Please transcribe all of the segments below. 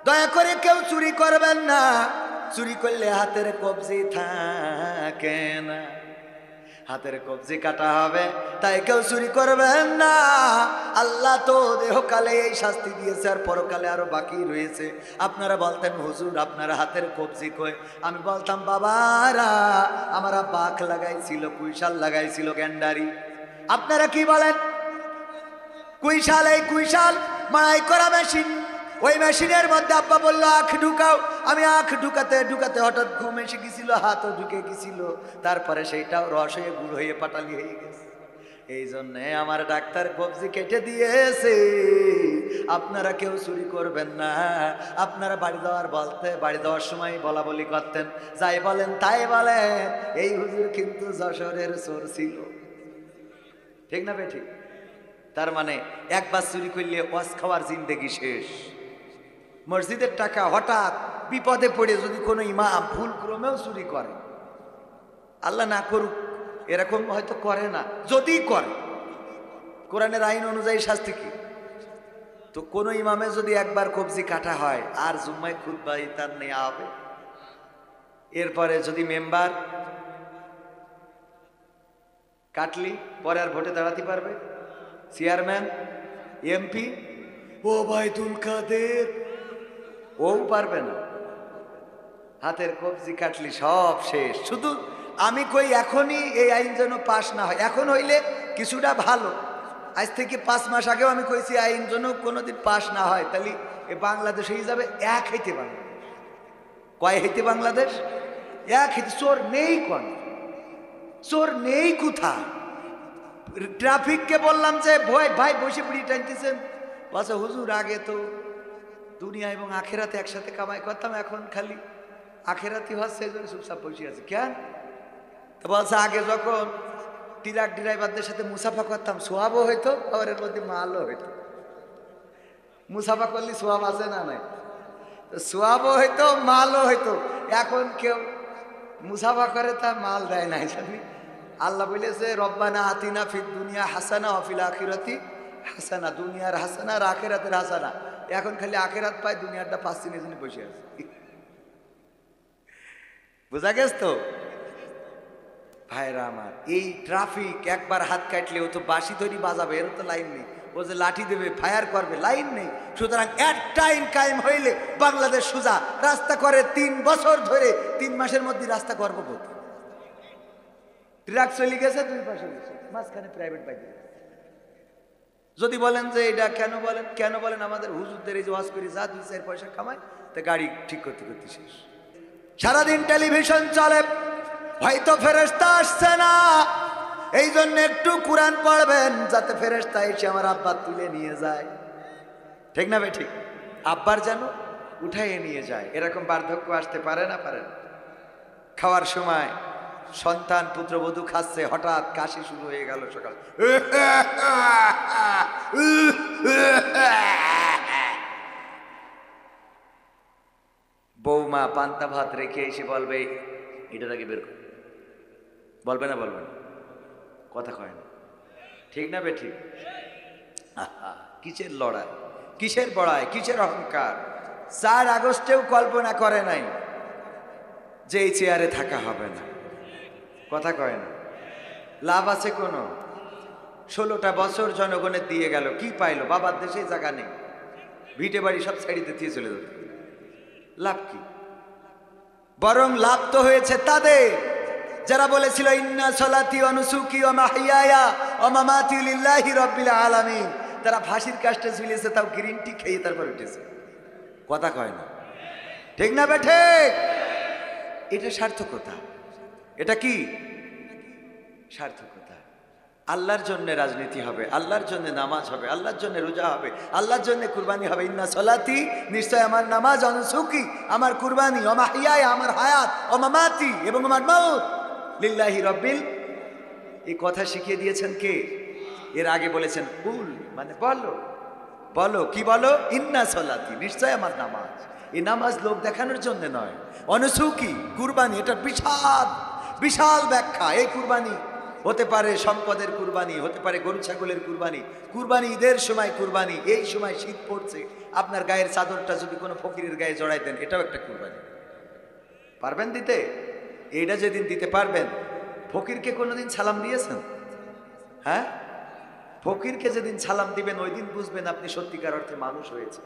দয়া করে কেউ চুরি করবেন না, চুরি করলে হাতের কবজি থাকে না, হাতের কবজি কাটা হবে, তাই কেউ চুরি করবেন না। আল্লাহ তো দেহকালে এই শাস্তি দিয়েছে, আর পরকালে আরো বাকি রয়েছে। আপনারা বলতেন হুজুর আপনার হাতের কবজি কই, আমি বলতাম বাবারা আমার বাঘ লাগাইছিল, কুইশাল লাগাইছিল, গ্যান্ডারি। আপনারা কি বলেন? কুইশাল, এই কুইশাল মাড়াই করা মেশিন, ওই মেশিনের মধ্যে আব্বা বললো আখ ঢুকাও, আমি আখ ঢুকাতে ঢুকাতে হঠাৎ ঘুম এসে গেছিল, হাতও ঢুকে গেছিল, তারপরে সেইটাও রস হয়ে গুড় হয়ে পাটালি হয়ে গেছে। এই জন্যে আমার ডাক্তার কবজি কেটে দিয়েছে। আপনারা কেউ চুরি করবেন না। আপনারা বাড়ি দেওয়ার সময় বলা বলি করতেন, যাই বলেন তাই বলেন, এই হুজুর কিন্তু যশোরের চোর ছিল। ঠিক না বেঠিক? তার মানে একবার চুরি করলে ওয়াজ খাওয়ার জিন্দেগি শেষ। মসজিদের টাকা হঠাৎ বিপদে পড়ে যদি কোনো ইমাম ভুল ক্রমেও চুরি করে, আল্লাহ না করুক এরকম হয়তো করে না, যদি করে কোরআনের আইন অনুযায়ী শাস্তি কি? তো কোন ইমামে যদি একবার কবজি কাটা হয় আর জুম্মায় খুতবায় তার নেওয়া হবে। এরপরে যদি মেম্বার কাটলি পরে আর ভোটে দাঁড়াতে পারবে? চেয়ারম্যান, এমপি, ও বাইতুল কাদের, ও পারবে না। হাতের কবজি কাটলি সব শেষ। শুধু আমি কই এখনই এই আইন যেন পাশ না হয়, এখন হইলে কিছুটা ভালো। আজ থেকে 5 মাস আগেও আমি কইছি আইন যেন কোনোদিন পাশ না হয়, তাহলে এ বাংলাদেশ হয়ে যাবে এক হইতে। বাংলাদেশ কয় হইতে? বাংলাদেশ এক হইতে। চোর নেই, কোন চোর নেই কোথায়? ট্রাফিককে বললাম যে ভাই বসে বুড়ি টানতেছেন, বলছে হুজুর আগে তো দুনিয়া এবং আখেরাতে একসাথে কামাই করতাম, এখন খালি আখেরাতি হচ্ছে, সেই জন্য চুপচাপ বসে আছে। কেন? তো বলছে আগে যখন ট্রাক ড্রাইভারদের সাথে মুসাফা করতাম সোয়াবও হইতো, আবার এর মধ্যে মালও হইতো। মুসাফা করলে সোয়াব আছে না নাই? তো সোয়াবও হইতো, মালও হইতো। এখন কেউ মুসাফা করে তা মাল দেয় নাই। আল্লাহ বলেছে রব্বানা আতিনা ফিদ দুনিয়া হাসানা ওয়া ফিল আখিরাতি হাসানা, দুনিয়ার হাসানা আর আখিরাতের হাসানা। এখন খালি আখিরাত পায়, দুনিয়াটা পাচ্ছি না, জন্য বসে আছে। বোঝা গেছ তো ভাইরা আমার? এই ট্রাফিক একবার হাত কাটলে ও তো বাঁশি তৈরি বাজাবে, এর তো লাইন নেই। ও যে লাঠি দেবে, ফায়ার করবে, লাইন নেই। সুতরাং এক টাইম কায়েম হইলে বাংলাদেশ সোজা। রাস্তা করে 3 বছর ধরে, 3 মাসের মধ্যে রাস্তা করবো কোথায়? ট্রাক চলে গেছে 2 পাশে, মাঝখানে প্রাইভেট বাইক। যদি বলেন যে এটা কেন বলেন আমাদের হুজুরদের এই যে ওয়াজ করি যা 2-4 পয়সা কামায়, তা গাড়ি ঠিক করতে করতে শেষ। সারাদিন টেলিভিশন চলে, হয়তো ফেরেশতা আসছে না, এই জন্য একটু কোরআন পড়বেন যাতে ফেরেশতা এসে আমার আব্বা তুলে নিয়ে যায়। ঠিক না ভাই? ঠিক। আব্বার যেন উঠাইয়ে নিয়ে যায়। এরকম বার্ধক্য আসতে পারে না? পারে না। খাওয়ার সময় সন্তান পুত্রবধূ খাচ্ছে, হঠাৎ কাশি শুরু হয়ে গেল সকাল, বৌমা পান্তা ভাত রেখে এসে বলবে এটার আগে বের কর। বলবে না? বলবে না? কথা কয় না। ঠিক না বে ঠিক? কিসের লড়াই, কিসের বড়াই, কিসের অহংকার? 4 আগস্টেও কল্পনা করে নাই যে এই চেয়ারে থাকা হবে না। কথা কয় না। লাভ আছে কোনো? 16টা বছর জনগণের দিয়ে গেল, কি পাইলো? বাবার দেশে জায়গা নেই, ভিটে বাড়ি সব ছাড়িতে দিয়ে চলে যেত। লাভ কি? বরং লাভ তো হয়েছে তাদের যারা বলেছিল ইন্না সলাতি ওয়া নুসুকি ওয়া মাহইয়ায়া ওয়া মামাতি লিল্লাহি রাব্বিল আলামিন। তারা ফাঁসির কাস্টে ঝুলিয়েছে, তাও গ্রিন টি খেয়ে তারপর উঠেছে। কথা কয় না। ঠিক না বেঠে? এটা সার্থকতা। এটা কি সার্থকতা? আল্লাহর জন্য রাজনীতি হবে, আল্লাহর জন্য নামাজ হবে, আল্লাহর জন্য রোজা হবে, আল্লাহর জন্য কুরবানি হবে। ইন্না সলাতি, নিশ্চয় আমার নামাজ, অনুসুকি আমার কুরবানি, ওয়া মাহইয়ায়া আমার হায়াত, ওয়া মামাতি এবং আমার মওত লিল্লাহি রাব্বিল। এই কথা শিখিয়ে দিয়েছেন কে? এর আগে বলেছেন কুল, মানে বলো। বলো কি? বলো ইন্না সলাতি, নিশ্চয় আমার নামাজ। এই নামাজ লোক দেখানোর জন্য নয়। অনুসুকি কুরবানি, এটা বিশাল বিশাল ব্যাখ্যা। এই কুরবানি হতে পারে সম্পদের কুরবানি, হতে পারে গরু ছাগলের কুরবানি, কুরবানি ঈদের সময় কুরবানি, এই সময় শীত পড়ছে, আপনার গায়ের চাদরটা যদি কোনো ফকিরের গায়ে জড়াই দেন, এটাও একটা কুরবানি। পারবেন দিতে? এইটা যেদিন দিতে পারবেন, ফকিরকে কোনোদিন সালাম দিয়েছেন? হ্যাঁ, ফকিরকে যেদিন সালাম দিবেন ওই দিন বুঝবেন আপনি সত্যিকার অর্থে মানুষ হয়েছে।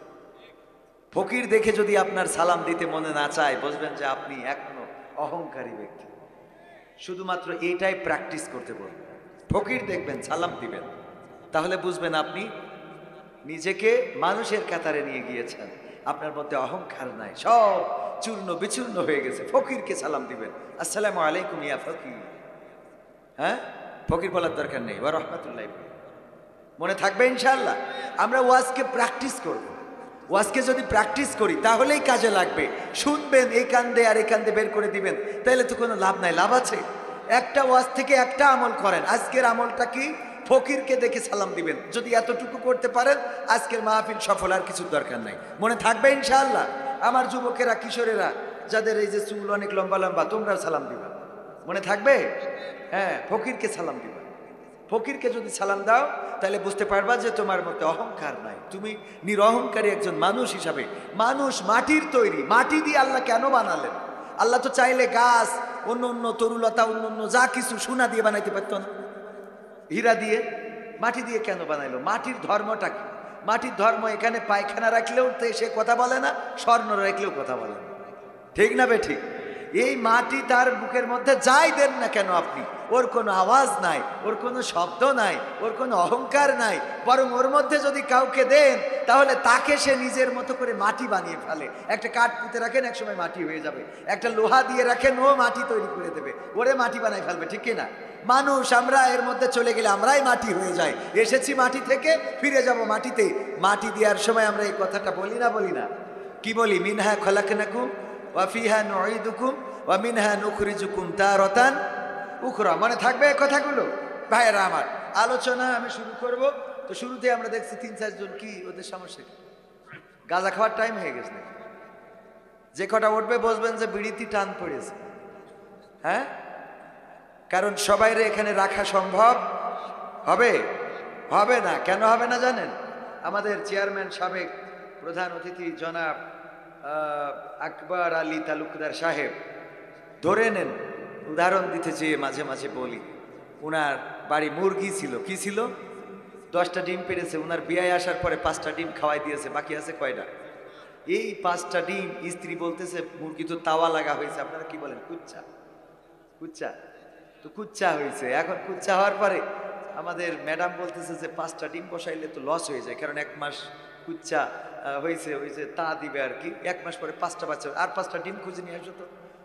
ফকির দেখে যদি আপনার সালাম দিতে মনে না চায়, বুঝবেন যে আপনি এখনো অহংকারী ব্যক্তি। শুধুমাত্র এইটাই প্র্যাকটিস করতে বলবেন। ফকির দেখবেন, সালাম দিবেন, তাহলে বুঝবেন আপনি নিজেকে মানুষের কাতারে নিয়ে গিয়েছেন, আপনার মধ্যে অহংকার নাই, সব চূর্ণ বিচূর্ণ হয়ে গেছে। ফকিরকে সালাম দিবেন, আসসালামু আলাইকুম ইয়া ফকির। হ্যাঁ, ফকির বলার দরকার নেই, ওয়া রাহমাতুল্লাহি। মনে থাকবে ইনশাআল্লাহ। আমরা ওয়াজকে প্র্যাকটিস করব। ওয়াজকে যদি প্র্যাকটিস করি তাহলেই কাজে লাগবে। শুনবেন এই কান্দে আর এই কান্দে বের করে দিবেন, তাহলে তো কোনো লাভ নাই। লাভ আছে? একটা ওয়াজ থেকে একটা আমল করেন। আজকের আমলটা কি? ফকিরকে দেখে সালাম দিবেন। যদি এতটুকু করতে পারেন, আজকের মাহফিল সফল, আর কিছুর দরকার নাই। মনে থাকবে ইনশাআল্লাহ। আমার যুবকেরা, কিশোরেরা, যাদের এই যে চুল অনেক লম্বা লম্বা, তোমরাও সালাম দিবা। মনে থাকবে? হ্যাঁ, ফকিরকে সালাম দিবা। ফকিরকে যদি সালাম দাও তাহলে বুঝতে পারবা যে তোমার মধ্যে অহংকার নাই, তুমি নিরহংকারী একজন মানুষ হিসাবে। মানুষ মাটির তৈরি, মাটি দিয়ে আল্লাহ কেন বানালেন? আল্লাহ তো চাইলে গাছ, অন্য অন্য তরুলতা, অন্য অন্য যা কিছু সোনা দিয়ে বানাইতে পারত না, হীরা দিয়ে। মাটি দিয়ে কেন বানাইলো? মাটির ধর্মটা কি? মাটির ধর্ম এখানে পায়খানা রাখলেও সে কথা বলে না, স্বর্ণ রাখলেও কথা বলে না। ঠিক না বে ঠিক? এই মাটি তার বুকের মধ্যে যাই দেন না কেন আপনি, ওর কোনো আওয়াজ নাই, ওর কোনো শব্দ নাই, ওর কোনো অহংকার নাই। বরং ওর মধ্যে যদি কাউকে দেন তাহলে তাকে সে নিজের মতো করে মাটি বানিয়ে ফেলে। একটা কাঠ পুঁতে রাখেন, একসময় মাটি হয়ে যাবে। একটা লোহা দিয়ে রাখেন, ও মাটি তৈরি করে দেবে, ওরে মাটি বানাই ফেলবে। ঠিক কিনা? মানুষ আমরা এর মধ্যে চলে গেলে আমরাই মাটি হয়ে যাই। এসেছি মাটি থেকে, ফিরে যাব মাটিতে। মাটি দেওয়ার সময় আমরা এই কথাটা বলি না? বলি না? কি বলি? মিনহা খলাকনাকুম ওয়া ফিহা নুঈদুকুম ওয়া মিনহা নুখরিজুকুম তারাতান উখরা। মনে থাকবে কথাগুলো? ভাইয়েরা আমার, আলোচনা আমি শুরু করব। তো শুরুতে আমরা দেখছি ৩-৪ জন, কি ওদের সমস্যা? গাঁজা খাওয়ার টাইম হয়ে গেছে নাকি? যে কটা উঠবে বুঝবেন যে বিড়িতে টান পড়েছে। হ্যাঁ, কারণ সবাইরে এখানে রাখা সম্ভব হবে? হবে না। কেন হবে না জানেন? আমাদের চেয়ারম্যান, সাবেক প্রধান অতিথি জনাব আকবর আলী তালুকদার সাহেব, ধরে নেন, উদাহরণ দিতে চেয়ে মাঝে মাঝে বলি, উনার বাড়ি মুরগি ছিল। কি ছিল? 10টা ডিম পেড়েছে। উনার বিয়ে আসার পরে 5টা ডিম খাওয়াই দিয়েছে, বাকি আছে কয়টা? এই 5টা ডিম। স্ত্রী বলতেছে মুরগি তো তাওয়া লাগা হয়েছে, আপনারা কি বলেন? কুচ্চা। কুচ্চা তো কুচ্চা হয়েছে। এখন কুচ্চা হওয়ার পরে আমাদের ম্যাডাম বলতেছে যে 5টা ডিম বসাইলে তো লস হয়ে যায়, কারণ 1 মাস কুচ্চা হয়েছে, ওই যে তা দিবে আর কি। 1 মাস পরে 5টা বাচ্চা, আর 5টা ডিম খুঁজে নিয়ে আসো।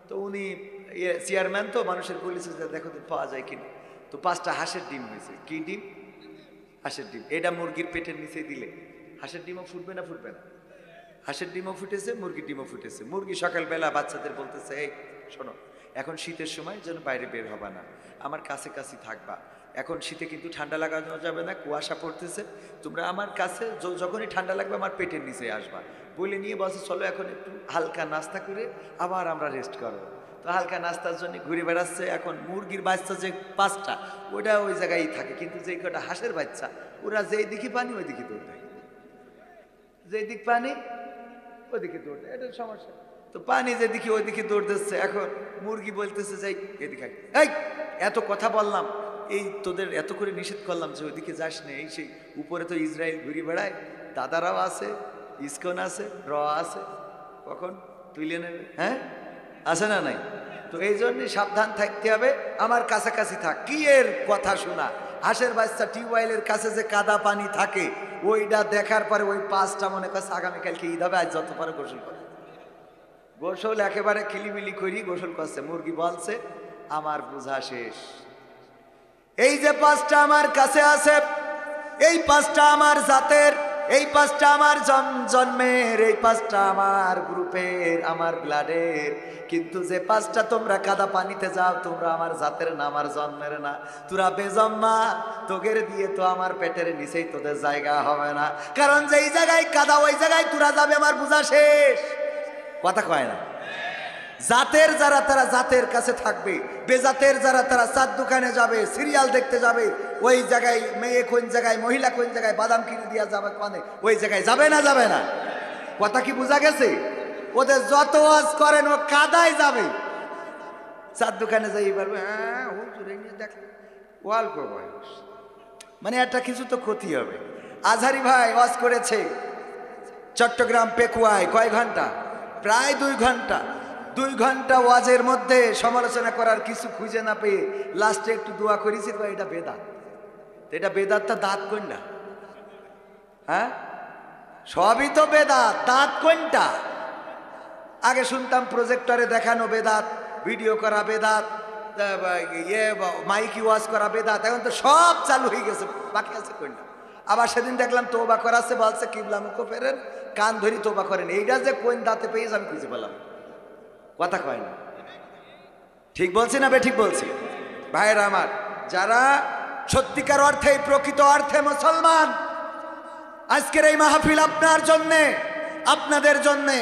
তো উনি চেয়ারম্যান, তো মানুষের বলেছে যে দেখো তো পাওয়া যায় কিনা। তো 5টা হাঁসের ডিম হয়েছে। কি ডিম? হাঁসের ডিম। এটা মুরগির পেটের নিচে দিলে হাঁসের ডিমও ফুটবে না? ফুটবে না? হাঁসের ডিমও ফুটেছে, মুরগির ডিমও ফুটেছে। মুরগি সকালবেলা বাচ্চাদের বলতেছে, এই শোনো, এখন শীতের সময় যেন বাইরে বের হবা না, আমার কাছে কাছে থাকবা। এখন শীতে কিন্তু ঠান্ডা লাগানো যাবে না, কুয়াশা পড়তেছে, তোমরা আমার কাছে যখনই ঠান্ডা লাগবে আমার পেটের নিচে আসবা। বলে নিয়ে বসে, চলো এখন একটু হালকা নাস্তা করে আবার আমরা রেস্ট করবো। তো হালকা নাস্তার জন্য ঘুরে বেড়াচ্ছে। এখন মুরগির বাচ্চা যে 5টা, ওটা ওই জায়গায় থাকে, কিন্তু যে কটা হাঁসের বাচ্চা, ওরা যেই দিকে পানি ওই দিকে দৌড় দেয়, যেই দিক পানি ওইদিকে দৌড় দেয়। এটা সমস্যা। তো পানি যেদিকে ওইদিকে দৌড় দিচ্ছে। এখন মুরগি বলতেছে যাই এদিকে, এই এত কথা বললাম, এই তোদের এত করে নিষেধ করলাম যে ওইদিকে যাস না, এই সেই উপরে তো ইসরায়েল ঘুরে বেড়ায়, দাদারাও আছে, ইসকন আছে, র আছে, কখন তুলে নেবে? হ্যাঁ, আছে না নাই? তো এই জন্যই সাবধান থাকতে হবে। আমার কাছাকাছি থাক। কি এর কথা শোনা? হাঁসের বাচ্চা টিউবওয়েলের কাছে যে কাদা পানি থাকে, ওইটা দেখার পরে ওই 5টা মনে করছে আগামীকালকে ঈদ হবে, আজ যত পারে গোসল করে। গোসল একেবারে খিলিমিলি করি গোসল করছে। মুরগি বলছে আমার বোঝা শেষ, এই যে 5টা আমার কাছে আছে, এই 5টা আমার জাতের, এই 5টা আমার জন্মের, এই 5টা আমার গ্রুপের, আমার ব্লাডের। কিন্তু যে 5টা তোমরা কাদা পানিতে যাও, তোমরা আমার জাতের না, আমার জন্মের না, তোরা বেজম্মা, তোগের দিয়ে তো আমার পেটের নিচেই তোদের জায়গা হবে না। কারণ যেই জায়গায় কাদা ওই জায়গায় তোরা যাবে, আমার বোঝা শেষ। কথা কয় না? জাতের যারা তারা জাতের কাছে থাকবে, বেজাতের যারা তারা চার দোকানে যাবে, সিরিয়াল দেখতে যাবে, ওই জায়গায় মেয়ে কোন জায়গায়, মহিলা কোন জায়গায় বাদাম কিনে দিয়া যাবে কানে, ওই জায়গায় যাবে না যাবে না? কথা কি বোঝা গেছে? ওদের যত ওয়াজ করেন ও কাদায় যাবে, চার দোকানে যাই পারবে হ্যাঁ হুজুরে নিয়ে দেখ অল্প বয়স, মানে একটা কিছু তো ক্ষতি হবে। আজহারি ভাই ওয়াজ করেছে চট্টগ্রাম পেকুয়ায়, কয় ঘন্টা? প্রায় 2 ঘন্টা। 2 ঘন্টা ওয়াজের মধ্যে সমালোচনা করার কিছু খুঁজে না পেয়ে লাস্টে একটু দোয়া করেছি, এটা বেদাত। এটা বেদাতটা দাঁত কোনটা? হ্যাঁ, সবই তো বেদাত, দাঁত কোনটা? আগে শুনতাম প্রজেক্টরে দেখানো বেদাত, ভিডিও করা বেদাত, মাইকি ওয়াজ করা বেদাত, এখন তো সব চালু হয়ে গেছে, বাকি আছে কোনটা? আবার সেদিন দেখলাম তোবা করাছে, বলছে কিবলা মুখ ফেরেন, কান ধরি তোবা করেন। এইটা যে কোন দাঁতে পেয়েছে আমি খুঁজে পেলাম, কথা কয় না। ঠিক বলছি না ঠিক বলছি? ভাইরা আমার, যারা সত্যিকার অর্থে প্রকৃত অর্থে মুসলমান, আজকের এই মাহফিল আপনার জন্যে, আপনাদের জন্যে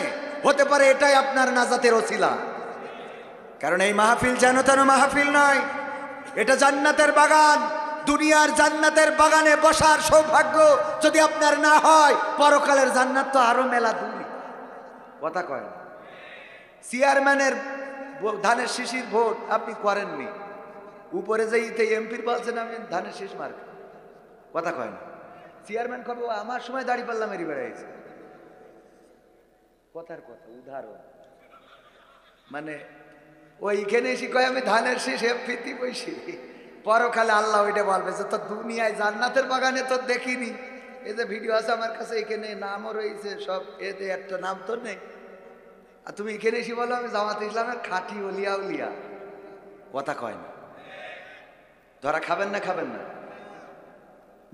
হতে পারে এটাই আপনার নাজাতের ওসিলা। কারণ এই মাহফিল যেন তেন মাহফিল নয়, এটা জান্নাতের বাগান। দুনিয়ার জান্নাতের বাগানে বসার সৌভাগ্য যদি আপনার না হয়, পরকালের জান্নাত তো আরো মেলা দূর, কথা কয় না। চেয়ারম্যানের ধানের শিশির ভোট আপনি করেননি, উপরে যাইতে এমপির বলছেন আমি ধানের শীষ মার্ক, কথা কয় না। চেয়ারম্যান কবে আমার সময় দাঁড়িয়ে পারলাম এরই বেড়াইছে, কথার কথা উদাহরণ। মানে ওইখানে এসে কয় আমি ধানের শীষ এমপিতে বসি, পরকালে আল্লাহ ওইটা বলবে যে তোর দুনিয়ায় জান্নাতের বাগানে তোর দেখিনি। এই যে ভিডিও আছে আমার কাছে, এখানে নামও রয়েছে সব, এতে একটা নাম তো নেই, আর তুমি এখানে এসে বলো আমি জামাত ইসলামের খাঁটি উলিয়া উলিয়া, কথা কয় না। ধরা খাবেন না খাবেন না?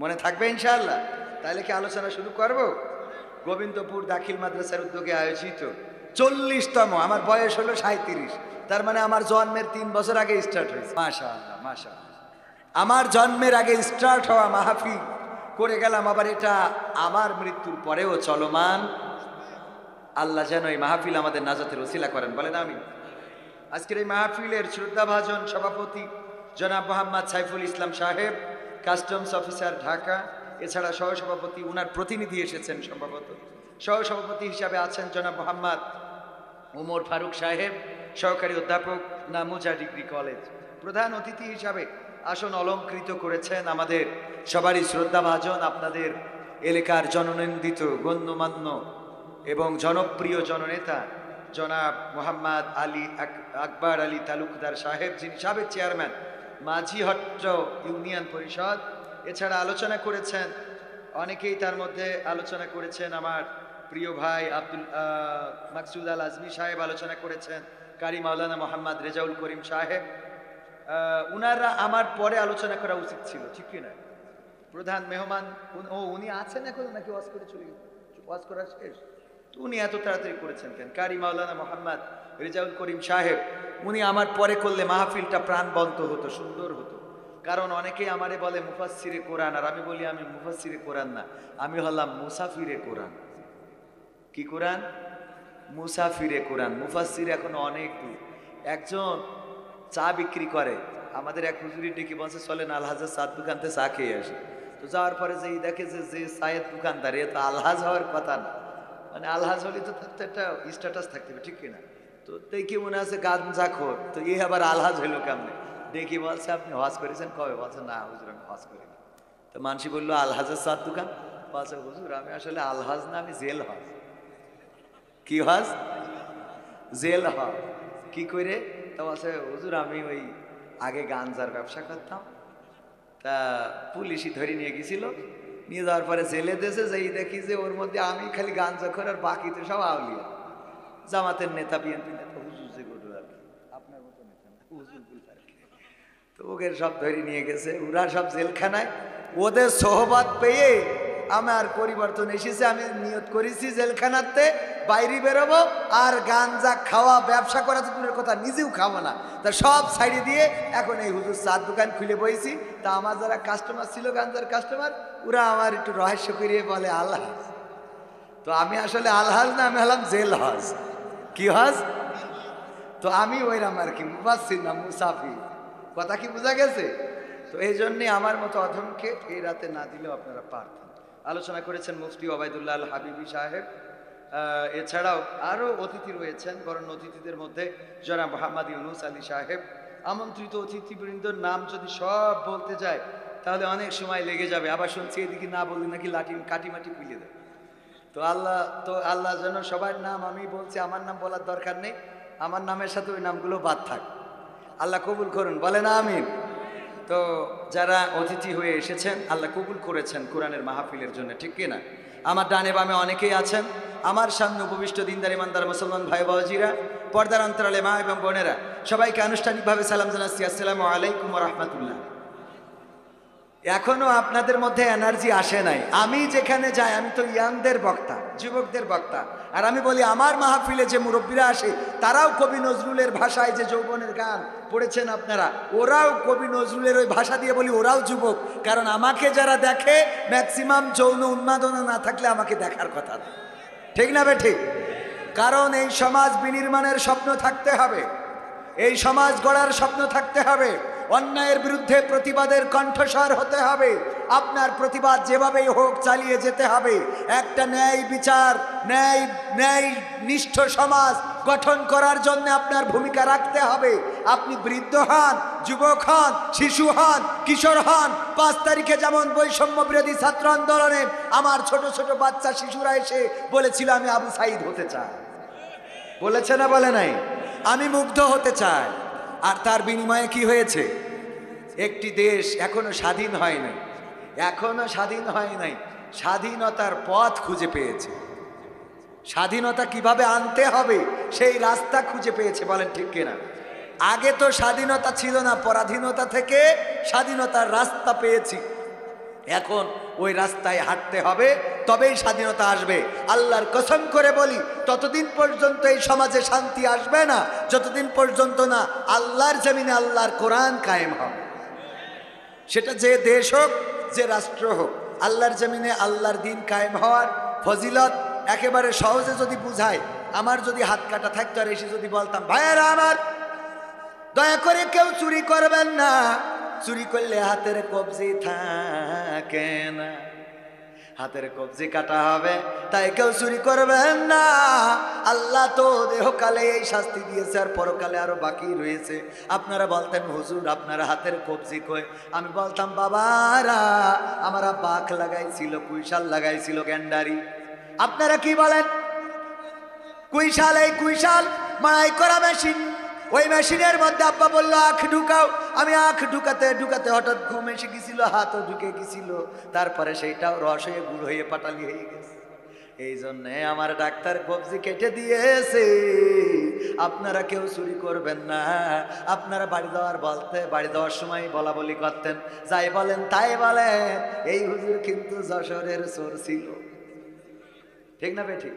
মনে থাকবে ইনশাআল্লাহ? তাহলে কি আলোচনা শুরু করব? গোবিন্দপুর দাখিল মাদ্রাসার উদ্যোগে আয়োজিত 40তম, আমার বয়স হলো 37, তার মানে আমার জন্মের 3 বছর আগে স্টার্ট হয়েছে। মাশাআল্লাহ মাশাআল্লাহ, আমার জন্মের আগে স্টার্ট হওয়া মাহফিল করে গেলাম, আবার এটা আমার মৃত্যুর পরেও চলমান। আল্লাহ যেন এই মাহফিল আমাদের নাজাতের ওসিলা করেন, বলেন আমিন। আজকের এই মাহফিলের শ্রদ্ধাভাজন সভাপতি জনাব মোহাম্মদ সাইফুল ইসলাম সাহেব, কাস্টমস অফিসার ঢাকা। এছাড়া সহসভাপতি, উনার প্রতিনিধি এসেছেন সম্ভবত, সহসভাপতি হিসাবে আছেন জনাব মোহাম্মদ উমর ফারুক সাহেব, সহকারী অধ্যাপক, নামুজা ডিগ্রি কলেজ। প্রধান অতিথি হিসাবে আসন অলঙ্কৃত করেছেন আমাদের সবারই শ্রদ্ধাভাজন, আপনাদের এলাকার জননন্দিত গণ্যমান্য এবং জনপ্রিয় জননেতা জনাব মোহাম্মদ আকবর আলী তালুকদার সাহেব, যিনি সাবেক চেয়ারম্যান মাঝিহট্ট ইউনিয়ন পরিষদ। এছাড়া আলোচনা করেছেন অনেকেই, তার মধ্যে আলোচনা করেছেন আমার প্রিয় ভাই মাকসুদ আল আজমি সাহেব, আলোচনা করেছেন কারি মাওলানা মোহাম্মদ রেজাউল করিম সাহেব। উনারা আমার পরে আলোচনা করা উচিত ছিল, ঠিক কি নয়? প্রধান মেহমান উনি আছেন এখন নাকি ওয়াজ করে চলে গেছেন? ওয়াজ করা শেষ তো উনি এত তাড়াতাড়ি করেছেন কেন? কারি মাওলানা মোহাম্মদ রেজাউল করিম সাহেব, উনি আমার পরে করলে মাহফিলটা প্রাণবন্ত হতো, সুন্দর হতো। কারণ অনেকেই আমারে বলে মুফাসসিরে কোরআন, আর আমি বলি আমি মুফাসসিরে কোরআন না, আমি হলাম মুসাফিরে কোরআন। কি কোরআন? মুসাফিরে কোরআন। মুফাসসির এখন অনেক দূর। একজন চা বিক্রি করে, আমাদের এক হুজুরি ডেকে বলছে চলেন আলহাজের চার দোকানতে চা খেয়ে আসে। তো যাওয়ার পরে যেই দেখে যে চায়ের দোকানদার, এ তো আলহাজ হওয়ার কথা না, মানে আলহাজ হলে তো তার তো একটা স্ট্যাটাস থাকতে হবে, ঠিক কিনা? তো দেখি মনে আছে গাঞ্জাখোর, তো এ আবার আলহাজ হইলো কেমনে? দেখি বলছে আপনি হজ করেছেন কবে? বলছে না হুজুর আমি হজ করিনি। তো মানসি বললো আলহাজের চার দোকান? বলছে হুজুর আমি আসলে আলহাজ না, আমি জেল হজ। কি হজ? জেল হজ। কি করে? তো বলছে হুজুর আমি ওই আগে গাঞ্জার ব্যবসা করতাম, তা পুলিশই ধরে নিয়ে গেছিল, নিয়ে যাওয়ার পরে জেলে দিয়েছে, যেই দেখি যে ওর মধ্যে আমি খালি গাঞ্জাখোর আর বাকি তো সব আউলিয়া, জামাতের নেতা, বিএনপি নেতা, হুজুর যে গরু আর কি, আপনার মতো নেতা না, হুজুর আর কি। তো ওকে সব ধরে নিয়ে গেছে, ওরা সব জেলখানায়। ওদের সোহবত পেয়ে আমার পরিবর্তন এসেছে। আমি নিয়ত করেছি জেলখানাতে বাইরে বেরোবো, আর গাঞ্জা খাওয়া ব্যবসা করা তো দূরের কথা, নিজেও খাবো না। তা সব ছাড়িয়ে দিয়ে এখন এই হুজুর চার দোকান খুলে বইছি। তা আমার যারা কাস্টমার ছিল, গাঞ্জার কাস্টমার, ওরা আমার একটু রহস্য করিয়ে বলে আলহাজ। তো আমি আসলে আলহাজ না, আমি হলাম জেল হজ। কি হজ? তো আমি ওইরাম আর কি, মুফাসসির না মুসাফির। কথা কি বোঝা গেছে? তো এই জন্যে আমার মতো অধমকে এই রাতে না দিলেও আপনারা পারতেন। আলোচনা করেছেন মুফতি ওবায়দুল্লাহ আল হাবিবি সাহেব। এছাড়াও আরও অতিথি রয়েছেন, বরণ অতিথিদের মধ্যে জনাব মোহাম্মদ ইউনুস আলী সাহেব। আমন্ত্রিত অতিথিবৃন্দর নাম যদি সব বলতে যায় তাহলে অনেক সময় লেগে যাবে। আবার শুনছি এদিকে না বললে নাকি কাটিমাটি খুলে দেয়। তো আল্লাহ যেন সবার নাম, আমি বলছি আমার নাম বলার দরকার নেই, আমার নামের সাথে ওই নামগুলো বাদ থাক। আল্লাহ কবুল করুন, বলেন আমিন। তো যারা অতিথি হয়ে এসেছেন আল্লাহ কবুল করেছেন কোরআনের মাহফিলের জন্য, ঠিক কিনা? আমার ডানে বামে অনেকেই আছেন, আমার সামনে উপবিষ্ট দিনদার ইমানদার মুসলমান ভাই বাবাজিরা, পর্দার অন্তরালে মা এবং বোনেরা, সবাইকে আনুষ্ঠানিকভাবে সালাম জানাচ্ছি, আসসালামু আলাইকুম ওয়া রাহমাতুল্লাহ। এখনো আপনাদের মধ্যে এনার্জি আসে নাই। আমি যেখানে যাই আমি তো ইয়াংদের বক্তা, যুবকদের বক্তা, আর আমি বলি আমার মাহফিলে যে মুরব্বীরা আসে তারাও কবি নজরুলের ভাষায় যে যৌবনের গান পড়েছেন আপনারা, ওরাও কবি নজরুলের ওই ভাষা দিয়ে বলি ওরাও যুবক। কারণ আমাকে যারা দেখে ম্যাক্সিমাম যৌন উন্মাদনা না থাকলে আমাকে দেখার কথা না, ঠিক না বে ঠিক? কারণ এই সমাজ বিনির্মাণের স্বপ্ন থাকতে হবে, এই সমাজ গড়ার স্বপ্ন থাকতে হবে, অন্যায়ের বিরুদ্ধে প্রতিবাদের কণ্ঠস্বর হতে হবে। আপনার প্রতিবাদ যেভাবেই হোক চালিয়ে যেতে হবে। একটা ন্যায় বিচার, ন্যায় নিষ্ঠ সমাজ গঠন করার জন্য আপনার ভূমিকা রাখতে হবে। আপনি বৃদ্ধ হন, যুবক হন, শিশু হন, কিশোর হন। 5 তারিখে যেমন বৈষম্য বিরোধী ছাত্র আন্দোলনে আমার ছোট ছোট বাচ্চা শিশুরা এসে বলেছিল আমি আবু সাইদ হতে চাই, বলেছে না বলে নাই? আমি মুগ্ধ হতে চাই। আর তার বিনিময়ে কি হয়েছে? একটি দেশ এখনো স্বাধীন হয় নাই, এখনো স্বাধীন হয় নাই, স্বাধীনতার পথ খুঁজে পেয়েছে। স্বাধীনতা কিভাবে আনতে হবে সেই রাস্তা খুঁজে পেয়েছে, বলেন ঠিক কিনা? আগে তো স্বাধীনতা ছিল না, পরাধীনতা থেকে স্বাধীনতার রাস্তা পেয়েছি। এখন ওই রাস্তায় হাঁটতে হবে, তবেই স্বাধীনতা আসবে। আল্লাহর কসম করে বলি, ততদিন পর্যন্ত এই সমাজে শান্তি আসবে না যতদিন পর্যন্ত না আল্লাহর জমিনে আল্লাহর কোরআন কায়েম হবে। সেটা যে দেশ হোক, যে রাষ্ট্র হোক, আল্লাহর জমিনে আল্লাহর দিন কায়েম হওয়ার ফজিলত একেবারে সহজে যদি বুঝায়, আমার যদি হাত কাটা থাকতো আর এসে যদি বলতাম ভাইয়েরা আমার দয়া করে কেউ চুরি করবেন না, চুরি করলে হাতের কবজি থাকে না, হাতের কবজি কাটা হবে, তাই কেউ চুরি করবেন না। আল্লাহ তো দেহকালে এই শাস্তি দিয়েছে আর পরকালে আরো বাকি রয়েছে। আপনারা বলতেন হুজুর আপনারা হাতের কবজি কই? আমি বলতাম বাবারা আমরা বাঘ লাগাইছিল, কুইশাল লাগাইছিল, গ্যান্ডারি। আপনারা কি বলেন? কুইশাল, এই কুইশাল মাড়াই করা মেশিন, ওই মেশিনের মধ্যে আব্বা বললো আখ ঢুকাও। আমি আখ ঢুকাতে ঢুকাতে হঠাৎ ঘুম এসে গেছিল, হাতও ঢুকে গেছিল, তারপরে সেইটাও রস হয়ে গুড় হয়ে পাটালি হয়ে গেছে। এই জন্যে আমার ডাক্তার কবজি কেটে দিয়েছে। আপনারা কেউ চুরি করবেন না। আপনারা বাড়ি দেওয়ার সময় বলা বলি করতেন, যাই বলেন তাই বলেন এই হুজুর কিন্তু যশোরের চোর ছিল, ঠিক না বে ঠিক?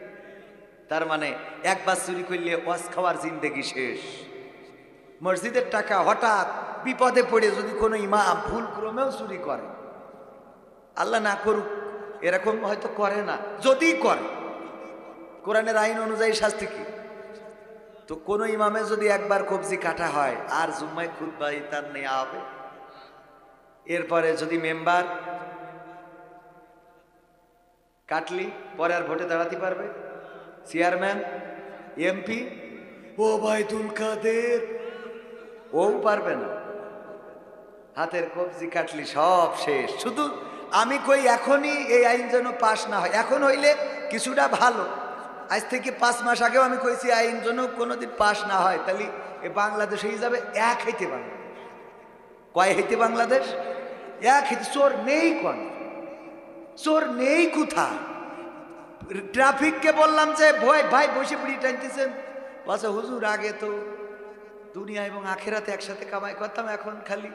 তার মানে একবার চুরি করলে ওয়াজ খাওয়ার জিন্দেগি শেষ। মসজিদের টাকা হঠাৎ বিপদে পড়ে যদি কোনো ইমাম ভুল ক্রমেও চুরি করে, আল্লাহ না করুক এরকম হয়তো করে না, যদি করে কোরআনের আইন অনুযায়ী শাস্তি কি? তো কোনো ইমামে যদি একবার কবজি কাটা হয় আর জুম্মায় খুতবা তার নেওয়া হবে। এরপরে যদি মেম্বার কাটলি পরে আর ভোটে দাঁড়াতে পারবে? চেয়ারম্যান, এমপি, ও ওবায়দুল কাদের, ও পারবে না। হাতের কবজি কাটলি সব শেষ। শুধু আমি কই এখনই এই আইন যেন পাশ না হয়, এখন হইলে কিছুটা ভালো। আজ থেকে 5 মাস আগেও আমি কইছি আইন যেন কোনোদিন পাশ না হয়, তাহলে এ বাংলাদেশ হয়ে যাবে এক হইতে। বাংলাদেশ কয় হইতে? বাংলাদেশ এক হইতে। চোর নেই, কোন চোর নেই কোথায়? ট্রাফিককে বললাম যে ভাই বসে পড়ি টানতেছেন, বলছে হুজুর আগে তো দুনিয়া এবং আখেরাতে একসাথে কামাই করতাম, এখন খালি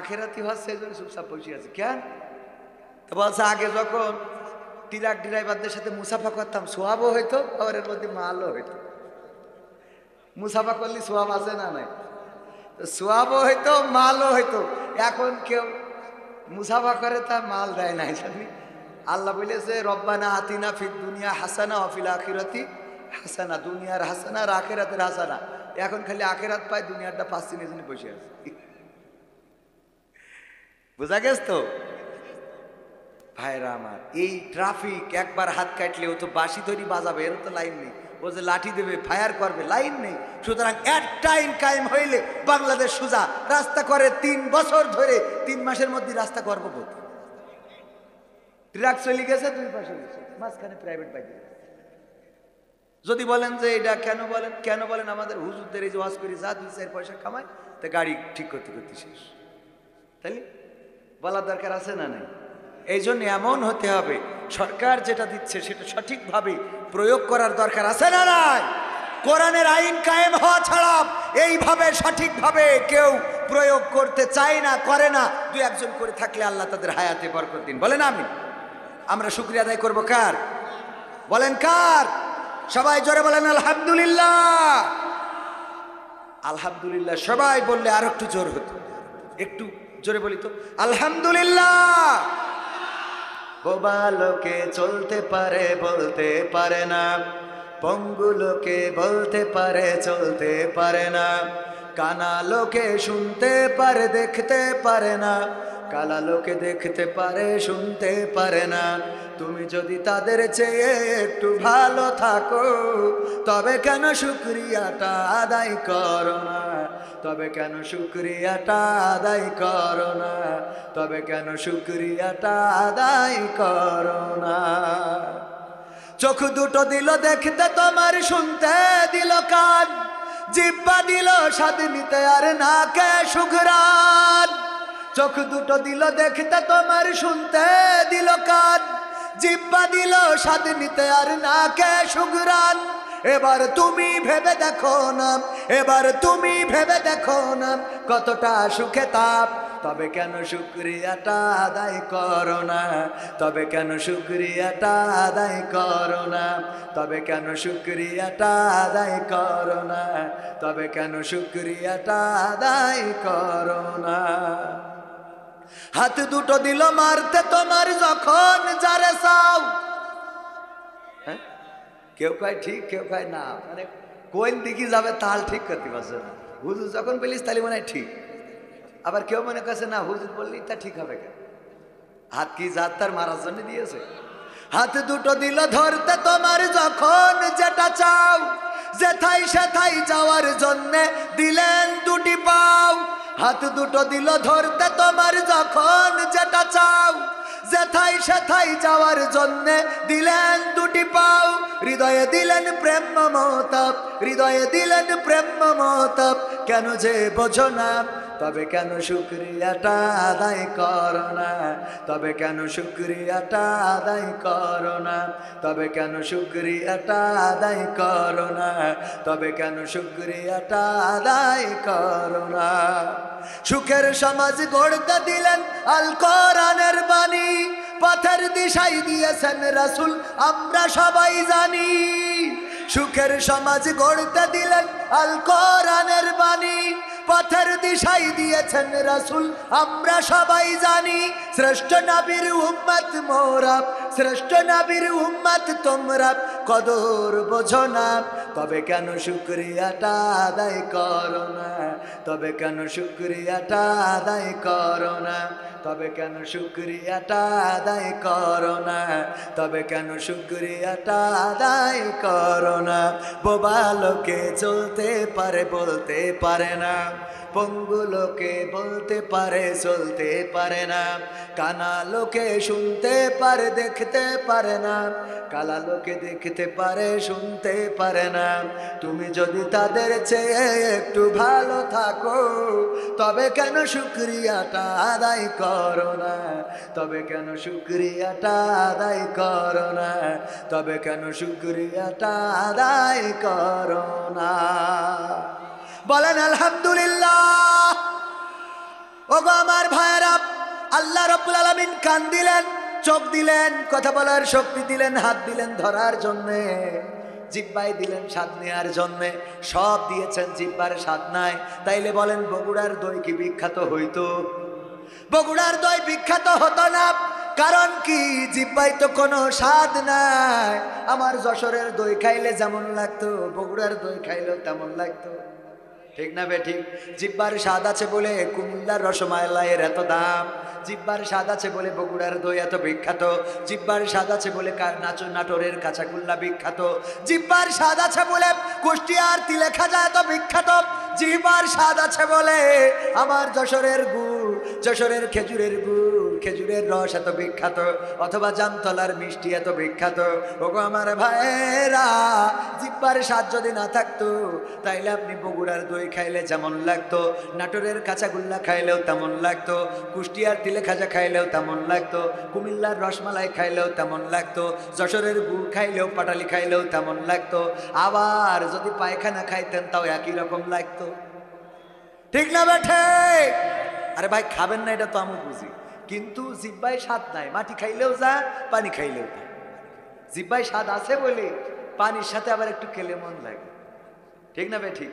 আখেরাতি হচ্ছে এই জন্য চুপচাপ বসে আছে। কেন? তো বলছে আগে যখন ট্রাক ড্রাইভারদের সাথে মুসাফা করতাম সোয়াবও হইতো, আবার এর মধ্যে মালও হইতো। মুসাফা করলে সোয়াব আছে না নাই? তো সোয়াবও হইতো, মালও হইতো। এখন কেউ মুসাফা করে তার মাল দেয় নাই। আল্লাহ বলেছে রব্বানা আতিনা ফিদ দুনিয়া হাসানা ওয়া ফিল আখিরাতি হাসানা, দুনিয়ার হাসানা আর আখেরাতের হাসানা। এখন খালি আখেরাত পায়, দুনিয়াটা পাচ্ছি না, জন্য বসে আছে। বোঝা গেছ তো ভাইরা আমার? এই ট্রাফিক একবার হাত কাটলে ও তো বাঁশি তৈরি বাজাবে, এর তো লাইন নেই। ও যে লাঠি দেবে, ফায়ার করবে, লাইন নেই। সুতরাং এক টাইম কায়েম হইলে বাংলাদেশ সোজা। রাস্তা করে 3 বছর ধরে, 3 মাসের মধ্যে রাস্তা করবো কোথায়? ট্রাক চলে গেছে 2 পাশে, মাঝখানে প্রাইভেট বাইক। যদি বলেন যে এটা কেন বলেন আমাদের হুজুরদের এই যে ওয়াজ করি, যা 2-4 পয়সা কামায় তা গাড়ি ঠিক করতে করতে শেষ। তাইলে বলার দরকার আছে না নাই? এই জন্য এমন হতে হবে, সরকার যেটা দিচ্ছে সেটা সঠিকভাবে প্রয়োগ করার দরকার আছে না নাই? কোরআনের আইন কায়েম হওয়া ছাড়া এইভাবে সঠিকভাবে কেউ প্রয়োগ করতে চায় না, করে না। 2-1 জন করে থাকলে আল্লাহ তাদের হায়াতে বরকত দিন। বলেন আমিন। আমরা শুকরিয়া আদায় করবো কার? বলেন কার? সবাই জোরে বলেন আলহামদুলিল্লাহ। আলহামদুলিল্লাহ সবাই বললে আর একটু জোর হতো। একটু জোরে বলি তো, আলহামদুলিল্লাহ। বোবা লোকে চলতে পারে, বলতে পারে না। পঙ্গু লোকে বলতে পারে, চলতে পারে না। কানা লোকে শুনতে পারে, দেখতে পারে না। কালা লোকে দেখতে পারে, শুনতে পারে না। তুমি যদি তাদের চেয়ে একটু ভালো থাকো, তবে কেন শুকরিয়াটা আদায় করো না? তবে কেন শুকরিয়াটা আদায় করো না? তবে কেন শুকরিয়াটা আদায় করো না? চোখ দুটো দিল দেখতে তোমার, শুনতে দিল কান। জিহ্বা দিল স্বাদ নিতে আর নাকে সুঘ্রাণ। চোখ দুটো দিল দেখতে তোমার, শুনতে দিল কান। জিহ্বা দিল স্বাদ নিতে আর নাকে সুঘ্রাণ। এবার তুমি ভেবে দেখো না, এবার তুমি ভেবে দেখো না, কতটা সুখে তাপ। তবে কেন শুকরিয়াটা আদায় করো না? তবে কেন শুকরিয়াটা আদায় করো না? তবে কেন শুকরিয়াটা আদায় করো না? তবে কেন শুকরিয়াটা আদায় করো না? হাত দুটো দিল মারতে তোমার, যখন যারে চাও। হ্যাঁ, কেউ কয় ঠিক, কেউ কয় না, মানে কোন দিকে যাবে তাল ঠিক করতে পারছে না। হুজুর যখন বলিস তাহলে মনে হয় ঠিক, আবার কেউ মনে করছে না হুজুর বললি তা ঠিক হবে কেন? হাত কি জাত তার মারার জন্য দিয়েছে? হাত দুটো দিল ধরতে তোমার, যখন যেটা চাও। যেথাই সেথাই যাওয়ার জন্য দিলেন 2টি পাও। হাত দুটো দিল ধরতে তোমার, যখন যেটা চাও। যেথাই সেথাই যাওয়ার জন্য দিলেন 2টি পাও। হৃদয়ে দিলেন প্রেম মমতাপ, হৃদয়ে দিলেন প্রেম মমতাপ। কেন যে বোঝো না? তবে কেন শুকরিয়াটা আদায় করো না? তবে কেন শুকরিয়াটা আদায় করো না? তবে কেন শুকরিয়াটা আদায় করো না? তবে কেন শুকরিয়াটা আদায় করো না? সুখের সমাজ গড়তে দিলেন আল কোরআনের বাণী। পথের দিশাই দিয়েছেন রাসূল, আমরা সবাই জানি। সুখের সমাজ গড়তে দিলেন আল কোরআনের বাণী। পথের দিশাই দিয়েছেন রাসূল, আমরা সবাই জানি। শ্রেষ্ঠ নবীর উম্মত মোরা, শ্রেষ্ঠ নবীর উম্মত তোমরা, কদর বোঝো না। তবে কেন শুকরিয়াটা আদায় করো না? তবে কেন শুকরিয়াটা আদায় করো না? তবে কেন শুকরিয়াটা আদায় করো না? তবে কেন শুকরিয়াটা আদায় করো না? বোবা লোকে চলতে পারে, বলতে পারে না। পঙ্গু লোকে বলতে পারে, চলতে পারে না। কানা লোকে শুনতে পারে, দেখতে পারে না। কালা লোকে দেখতে পারে, শুনতে পারে না। তুমি যদি তাদের চেয়ে একটু ভালো থাকো, তবে কেন শুকরিয়াটা আদায় করো না? তবে কেন শুকরিয়াটা আদায় করো না? তবে কেন শুকরিয়াটা আদায় করো না? বলেন আলহামদুলিল্লাহ। ওগো আমার ভাইয়েরা, আল্লাহ রাব্বুল আলামিন কান দিলেন, চোখ দিলেন, কথা বলার শক্তি দিলেন, হাত দিলেন ধরার জন্যে, জিহ্বায় দিলেন স্বাদ নেওয়ার জন্যে। সব দিয়েছেন, জিহ্বার স্বাদ নাই। তাইলে বলেন বগুড়ার দই কি বিখ্যাত হইতো? বগুড়ার দই বিখ্যাত হতো না। কারণ কি জিহ্বায় তো কোনো স্বাদ নাই। আমার যশোরের দই খাইলে যেমন লাগতো বগুড়ার দই খাইলেও তেমন লাগতো, ঠিক না বে ঠিক? জিহ্বার স্বাদ আছে বলে কুমিল্লার রসমালাইয়ের এত দাম, জিহ্বার স্বাদ আছে বলে বগুড়ার দই এত বিখ্যাত, জিহ্বার স্বাদ আছে বলে নাটোরের কাঁচাগোল্লা বিখ্যাত, জিহ্বার স্বাদ আছে বলে কুষ্টিয়ার তিলে খাজা এত বিখ্যাত, জিহ্বার স্বাদ আছে বলে আমার যশোরের গুড়, যশোরের খেজুরের গুড়, খেজুরের রস এত বিখ্যাত, অথবা জামতলার মিষ্টি এত বিখ্যাত। ওগো আমার ভাইয়েরা, জিহ্বার স্বাদ যদি না থাকতো তাইলে আপনি বগুড়ার দই খাইলে যেমন লাগতো, নাটোরের কাঁচাগোল্লা খাইলেও তেমন লাগতো, কুষ্টিয়ার তিলে খাজা খাইলেও তেমন লাগতো, কুমিল্লার রসমালাই খাইলেও তেমন লাগতো, যশোরের গুড় খাইলেও পাটালি খাইলেও তেমন লাগতো, আবার যদি পায়খানা খাইতেন তাও একই রকম লাগতো, ঠিক না বেঠে? আরে ভাই খাবেন না এটা তো আমি বুঝি, কিন্তু জিহ্বায় স্বাদ নাই, মাটি খাইলেও যা পানি খাইলেও যা। জিহ্বায় স্বাদ আছে বলে পানির সাথে আবার একটু খেলে মন লাগে, ঠিক না ভাই ঠিক?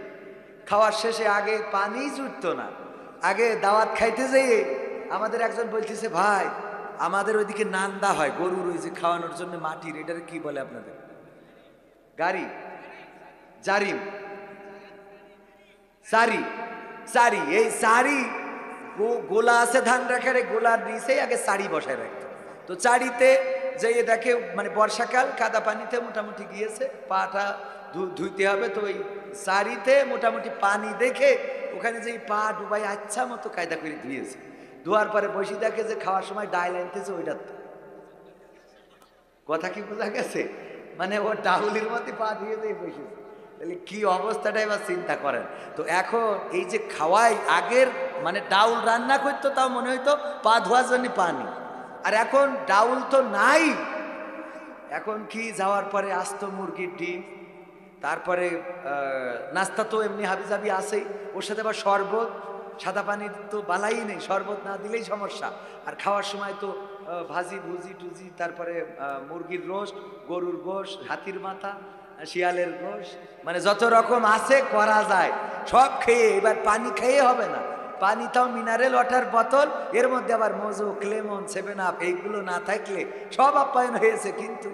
খাওয়ার শেষে আগে পানি জুটতো না, আগে দাওয়াত খাইতে যেয়ে আমাদের একজন বলতেছে, ভাই আমাদের ওইদিকে নান্দা হয় গরুর ওই যে খাওয়ানোর জন্য মাটির, এটার কি বলে আপনাদের? গাড়ি, জারিম, সারি, সারি। এই সারি গোলা আছে ধান রাখার, গোলার নিচেই আগে সারি বসায় রাখতো। তো চারিতে যেয়ে দেখে মানে বর্ষাকাল কাদা পানিতে মোটামুটি গিয়েছে, পাটা ধুইতে হবে, তো ওই সারিতে মোটামুটি পানি দেখে ওখানে যে পা ডুবাই আচ্ছা মতো কায়দা করে ধুয়েছে, ধোয়ার পরে বসে দেখে যে খাওয়ার সময় ডাইল আনতেছে ওইটার। কথা কি বোঝা গেছে? মানে ও ডাউলির মধ্যে পা ধুয়ে দিয়ে বসেছে, তাহলে কি অবস্থাটা এবার চিন্তা করেন। তো এখন এই যে খাওয়াই, আগের মানে ডাউল রান্না করতো তাও মনে হইতো পা ধোয়ার জন্য পানি, আর এখন ডাউল তো নাই, এখন কি যাওয়ার পরে আস্ত মুরগির ডিম, তারপরে নাস্তা তো এমনি হাবিজাবি আসেই, ওর সাথে আবার শরবত, সাদা পানির তো বালাই নেই, শরবত না দিলেই সমস্যা। আর খাওয়ার সময় তো ভাজি ভুজি টুজি, তারপরে মুরগির রোস্ট, গরুর গোশ, হাতির মাথা, শিয়ালের গোশ, মানে যত রকম আছে করা যায় সব খেয়ে, এবার পানি খেয়ে হবে না, পানি তাও মিনারেল ওয়াটার বোতল, এর মধ্যে আবার মোজো, ক্লেমন, 7 আপ এইগুলো না থাকলে সব আপ্যায়ন হয়েছে, কিন্তু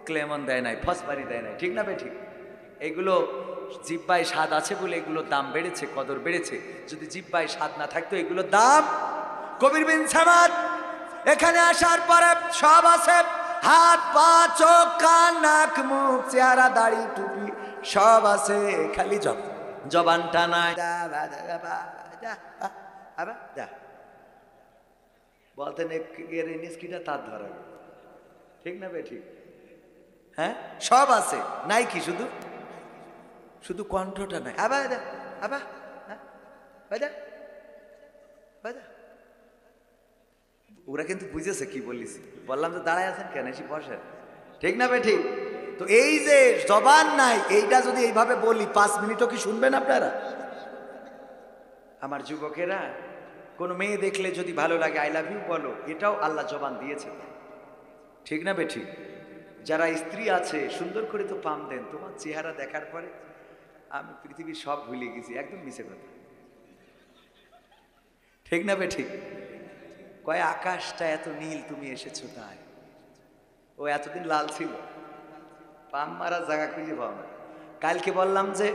ক্লেমন দেয় নাই, ফসফারি দেয় নাই, ঠিক না বে ঠিক? এগুলো জিহ্বায় স্বাদ আছে বলে এগুলোর দাম বেড়েছে, কদর বেড়েছে। যদি জিহ্বায় স্বাদ না থাকতো এগুলোর দাম। কবির বিন সামাদ এখানে আসার পরে সব আছে, হাত পা চোখ কান নাক মুখ চেহারা দাড়ি টুপি সব আছে, খালি জবানটা নাই। বলতেন এর নিষ্কিটা তার ধরা, ঠিক না বে ঠিক? হ্যাঁ সব আছে, নাই কি শুধু শুধু কণ্ঠটা নাই। আবার আবার ওরা কিন্তু বুঝেছে কি বলিস, বললাম যে দাঁড়ায় আছেন কেন, এসে বসেন, ঠিক না বে ঠিক? তো এই যে জবান নাই, এইটা যদি এইভাবে বলি 5 মিনিটও কি শুনবেন আপনারা? আমার যুবকেরা, কোনো মেয়ে দেখলে যদি ভালো লাগে আই লাভ ইউ বলো, এটাও আল্লাহ জবান দিয়েছে, ঠিক না বে ঠিক? যারা স্ত্রী আছে সুন্দর করে তো পাম দেন, তোমার চেহারা দেখার পরে আমি পৃথিবীর সব ভুলে গেছি, একদম মিছে কথা, ঠিক না বে ঠিক? কয় আকাশটা এত নীল তুমি এসেছো তাই, ও এতদিন লাল ছিল, পাম মারা জায়গা খুঁজে পাও না। কালকে বললাম যে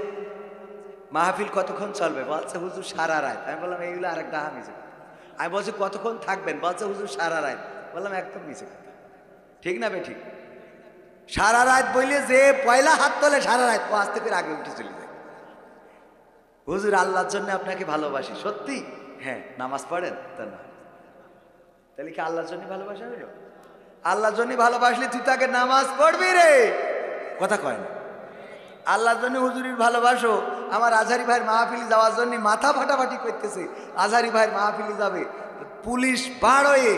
মাহফিল কতক্ষণ চলবে, বলছে হুজুর সারা রাত। আমি বললাম এইগুলো আর একটা মিছে কথা। আমি বলছি কতক্ষণ থাকবেন, বলছে হুজুর সারা রাত। বললাম একদম মিছে কথা, ঠিক না বে ঠিক? সারা রাত বললে যে পয়লা হাত তোলে সারা রাত, ও আস্তে করে আগে উঠে চলে যায়। হুজুর আল্লাহর জন্য আপনাকে ভালোবাসি, সত্যি? হ্যাঁ। নামাজ পড়েন? তা না। তাহলে কি আল্লাহর জন্য ভালোবাসা হইল? আল্লাহর জন্য ভালোবাসলে তুই তাকে নামাজ পড়বি রে, কথা কয় না। আল্লাহর জন্য হুজুরির ভালোবাসো, আমার আজহারি ভাইয়ের মাহফিলি যাওয়ার জন্য মাথা ফাটাফাটি করতেছে, আজহারি ভাইয়ের মাহফিলি যাবে, পুলিশ বাড়য়ে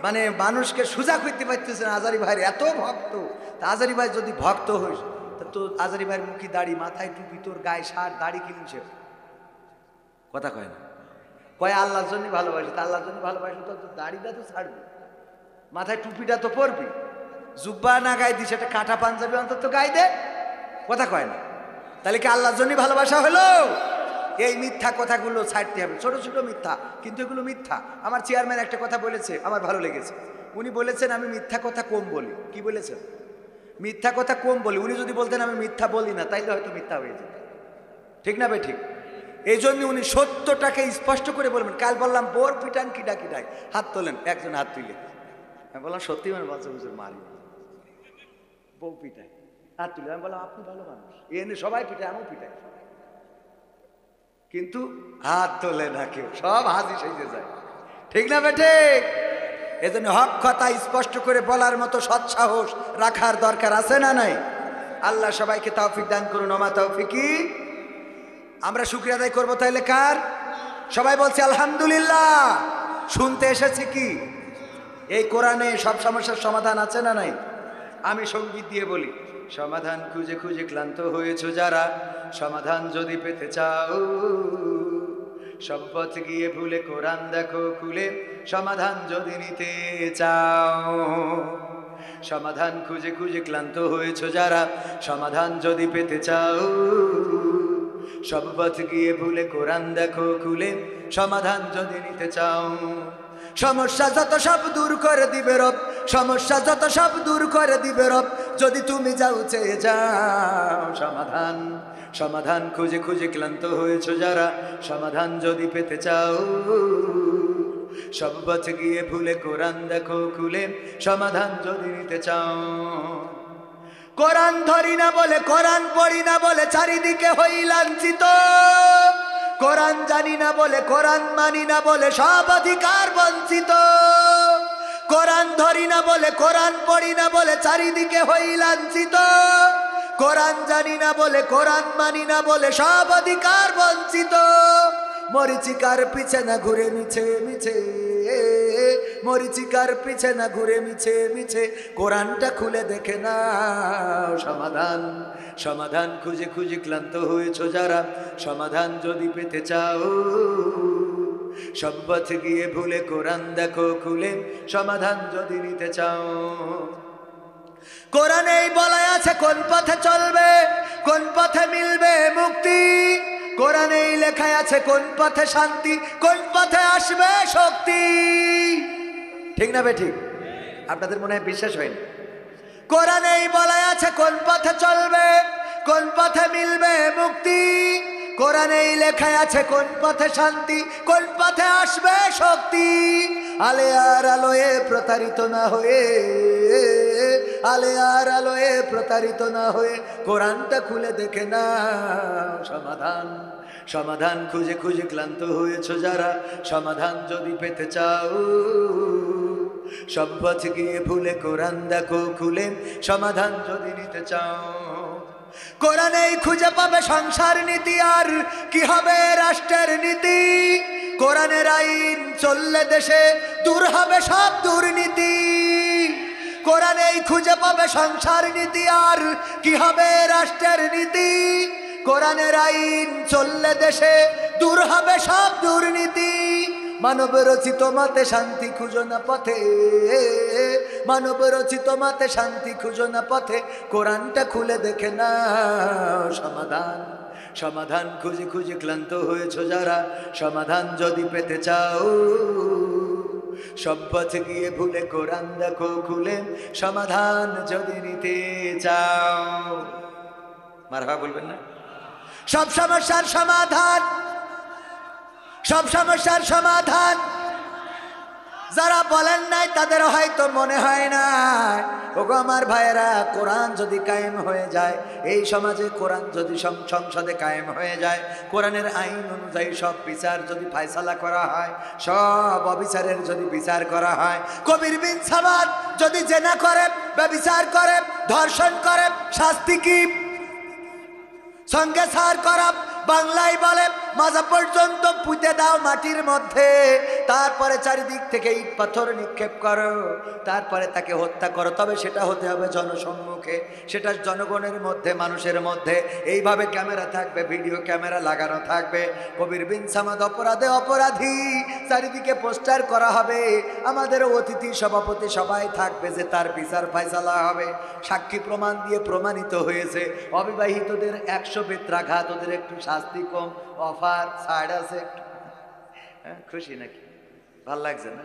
মানে মানুষকে সোজা করতে পারতেছে না, আজহারি ভাইয়ের এত ভক্ত। তা আজহারি ভাই যদি ভক্ত হইস, তো আজহারি ভাইয়ের মুখি দাড়ি, মাথায় টুপি, তোর গায়ে শার্ট, দাড়ি কিনছে, কথা কয় না। কয় আল্লাহর জন্য ভালোবাসি, তা আল্লাহর জন্য ভালোবাসি তো দাড়িটা তো ছাড়বি, মাথায় টুপিটা তো পরবি, জুব্বা না গায়ে দিস, একটা কাঁটা পাঞ্জাবি অন্তত গায়ে দে, কথা কয় না। তাহলে কি আল্লাহর জন্য ভালোবাসা হলো? এই মিথ্যা কথাগুলো ছাড়তে হবে, ছোট ছোট মিথ্যা, কিন্তু এগুলো মিথ্যা। আমার চেয়ারম্যান একটা কথা বলেছে, আমার ভালো লেগেছে। উনি বলেছেন আমি মিথ্যা কথা কম বলি। কি বলেছেন? মিথ্যা কথা কম বলি। উনি যদি বলতেন আমি মিথ্যা বলি না, তাইলে হয়তো মিথ্যা হয়ে যেত। ঠিক না ভাই? ঠিক। এই জন্য উনি সত্যটাকে স্পষ্ট করে বলবেন। কাল বললাম বোর পিটান কিডা কিডায়, হাত তোলেন, একজন হাত তুলে। আমি বললাম সত্যি মানে বলছে হুজুর মারি, বউ পিটায়, হাত তুলে। আমি বললাম আপনি ভালো মানুষ, এনে সবাই পিটায়, আমিও পিটাই, কিন্তু হাত তোলে না কেউ, সব হাসি সেজে যায়। ঠিক না বেটে? এজন্য হক কথা স্পষ্ট করে বলার মতো সৎসাহস রাখার দরকার আছে না নাই? আল্লাহ সবাইকে তৌফিক দান করুন। ওমা তৌফিকি। আমরা শুকরিয়া আদায় করবো তাইলে কার? সবাই বলছে আলহামদুলিল্লাহ। শুনতে এসেছি কি এই কোরআনে সব সমস্যার সমাধান আছে না নাই? আমি সঙ্গীত দিয়ে বলি, সমাধান খুঁজে খুঁজে ক্লান্ত হয়েছো যারা, সমাধান যদি পেতে চাও, সব পথ গিয়ে ভুলে কোরআন দেখো খুলে, সমাধান যদি নিতে চাও। সমাধান খুঁজে খুঁজে ক্লান্ত হয়েছো যারা, সমাধান যদি পেতে চাও, সব পথ গিয়ে ভুলে কোরআন দেখো খুলে, সমাধান যদি নিতে চাও। সমস্যা যত সব দূর করে দিবে রব, সমস্যা যত সব দূর করে দিবে রব, যদি তুমি যাও চেয়ে যাও। সমাধান সমাধান খুঁজে খুঁজে ক্লান্ত হয়েছো যারা, সমাধান যদি পেতে চাও, সব পথ গিয়ে ভুলে কোরআন দেখো খুলে, সমাধান যদি নিতে চাও। কোরআন ধরি না বলে, কোরআন পড়ি না বলে চারিদিকে হই লাঞ্ছিত, কোরআন জানি না বলে, কোরআন মানি না বলে সব অধিকার বঞ্চিত। কোরআন ধরি না বলে, কোরআন পড়ি না বলে চারিদিকে হই লাঞ্ছিত, কোরআন জানি না বলে, কোরআন মানি না বলে সব অধিকার বঞ্চিত। মরিচিকার পিছে না ঘুরে মিছে মিছে, মরিচিকার পিছে না ঘুরে মিছে মিছে, কোরআনটা খুলে দেখে না। সমাধান সমাধান খুঁজে খুঁজে ক্লান্ত হয়েছো যারা, সমাধান যদি পেতে চাও, সব পথ গিয়ে ভুলে কোরআন দেখো খুলে, সমাধান যদি নিতে চাও। কোরআনেই বলা আছে কোন পথে চলবে, কোন পথে মিলবে মুক্তি, কোরআনেই লেখা আছে কোন পথে শান্তি, কোন পথে আসবে শক্তি। ঠিক না বে ঠিক? আপনাদের মনে হয় বিশ্বাস হয়নি? কোরআনেই বলা আছে কোন পথে চলবে, কোন পথে মিলবে মুক্তি, কোরআনেই লেখা আছে কোন পথে শান্তি, কোন পথে আসবে শক্তি। আলে আর আলোয়ে প্রতারিত না হয়ে, আলে আর আলোয়ে প্রতারিত না হয়ে, কোরআনটা খুলে দেখে না। সমাধান সমাধান খুঁজে খুঁজে ক্লান্ত হয়েছো যারা, সমাধান যদি পেতে চাও, সব পথ গিয়ে ভুলে কোরআন দেখো খুলে, সমাধান যদি নিতে চাও। কোরআনেই খুঁজে পাবে সংসার নীতি, আর কি হবে রাষ্ট্রের নীতি, কোরআনের আইন চললে দেশে দূর হবে সব দুর্নীতি। কোরআনেই খুঁজে পাবে সংসার নীতি, আর কি হবে রাষ্ট্রের নীতি, কোরআনের আইন চললে দেশে দূর হবে সব দুর্নীতি। মানব রচিত মতে শান্তি খুঁজো না পথে, মানব রচিত মতে শান্তি খুঁজো না পথে, কোরআনটা খুলে দেখে না। সমাধান সমাধান খুঁজে খুঁজে ক্লান্ত হয়েছো যারা, সমাধান যদি পেতে চাও, সব পথ গিয়ে ভুলে কোরআন দেখো খুলে, সমাধান যদি নিতে চাও। মারহাবা বলবেন না? সব সমস্যার সমাধান, সব সমস্যার সমাধান যারা বলেন নাই তাদের হয়তো মনে হয় না। ওগো আমার ভাইয়েরা, কোরআন যদি কায়েম হয়ে যায় এই সমাজে, কোরআন যদি সংসদে কায়েম হয়ে যায়, কোরআনের আইন অনুযায়ী সব বিচার যদি ফায়সালা করা হয়, সব অবিচারের যদি বিচার করা হয়, কবির বিন সামাদ যদি জেনা করে, ব্যভিচার করে, ধর্ষণ করে, শাস্তি কি? সঙ্গে সার করা। বাংলায় বলে মাজা পর্যন্ত পুঁতে দাও মাটির মধ্যে, তারপরে চারিদিক থেকে ইট পাথর নিক্ষেপ করো, তারপরে তাকে হত্যা করো। তবে সেটা হতে হবে জনসম্মুখে, সেটা জনগণের মধ্যে, মানুষের মধ্যে। এইভাবে ক্যামেরা থাকবে, ভিডিও ক্যামেরা লাগানো থাকবে। কবির বিন সামাদ অপরাধে অপরাধী, চারিদিকে পোস্টার করা হবে। আমাদের অতিথি সভাপতি সবাই থাকবে যে তার বিচার ফায়সালা হবে। সাক্ষী প্রমাণ দিয়ে প্রমাণিত হয়েছে অবিবাহিতদের 100 বেত্রাঘাত, ওদের একটু শাস্তি কম, অফার ছাড় আছে। খুশি নাকি? ভাল লাগছে না?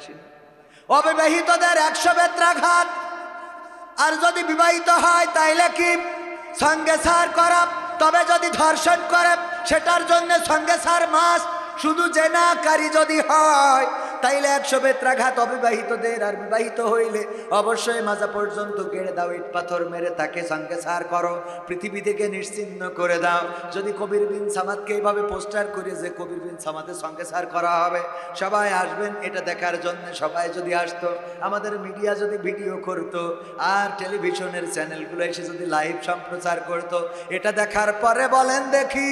অবিবাহিতদের 100 বেত্রাঘাত, আর যদি বিবাহিত হয় তাইলে কি সঙ্গে সার করা, তবে যদি ধর্ষণ করে সেটার জন্য সঙ্গে সার মাস। শুধু জেনাকারী যদি হয় তাইলে 100 বেত্রাঘাত অবিবাহিতদের, আর বিবাহিত হইলে অবশ্যই মাজা পর্যন্ত গেড়ে দাও, ইট পাথর মেরে তাকে সঙ্গে সার করো, পৃথিবী থেকে নিশ্চিহ্ন করে দাও। যদি কবির বিন সামাদকে এইভাবে পোস্টার করে যে কবির বিন সামাদের সঙ্গে সার করা হবে, সবাই আসবেন এটা দেখার জন্য। সবাই যদি আসতো, আমাদের মিডিয়া যদি ভিডিও করতো, আর টেলিভিশনের চ্যানেলগুলো এসে যদি লাইভ সম্প্রচার করতো, এটা দেখার পরে বলেন দেখি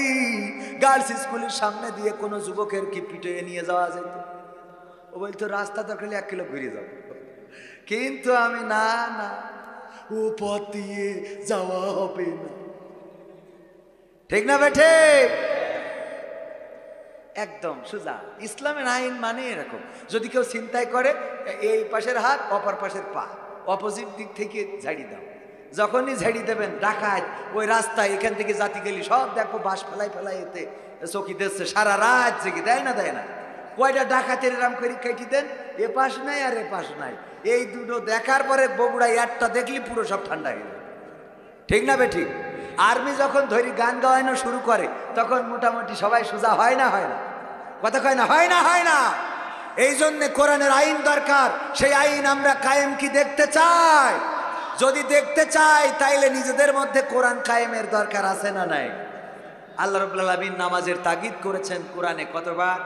গার্লস স্কুলের সামনে দিয়ে কোনো যুবকের কি পিটে নিয়ে যাওয়া যেত? ও বলতো রাস্তা দরকার 1 কিলো ঘুরে যাবো, কিন্তু আমি না না, ও পথ দিয়ে যাওয়া হবে না। ঠিক না বেঠে? একদম সোজা। ইসলামের আইন মানে এরকম, যদি কেউ ছিনতাই করে এই পাশের হাত অপর পাশের পা অপোজিট দিক থেকে ঝাড়ি দাও। যখনই ঝাড়ি দেবেন ডাকাত ওই রাস্তায় এখান থেকে জাতি গেলি সব দেখো বাস ফেলাই ফেলাই এতে চকি দিচ্ছে, সারা রাত জেগে দেয় না দেয় না। কয়টা ডাকাতের রাম করে কেটে দেন, এ পাশ নাই আর এ পাশ নাই, এই দুটো দেখার পরে বগুড়ায় একটা দেখলি পুরো সব ঠান্ডা হয়ে যায়। ঠিক না বে ঠিক? আর্মি যখন ধরি গান গাওয়ানো শুরু করে তখন মোটামুটি সবাই সোজা হয় না হয় না? কথা কয় না হয় না হয় না? এই জন্যে কোরআনের আইন দরকার। সেই আইন আমরা কায়েম কি দেখতে চাই? যদি দেখতে চাই তাইলে নিজেদের মধ্যে কোরআন কায়েমের দরকার আছে না নাই? আল্লাহ রাব্বুল আলামিন নামাজের তাগিদ করেছেন কোরআনে কতবার?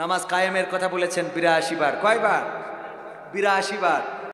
নামাজ কায়েমের কথা বলেছেন 82 বার। কয়বার? 82 বার।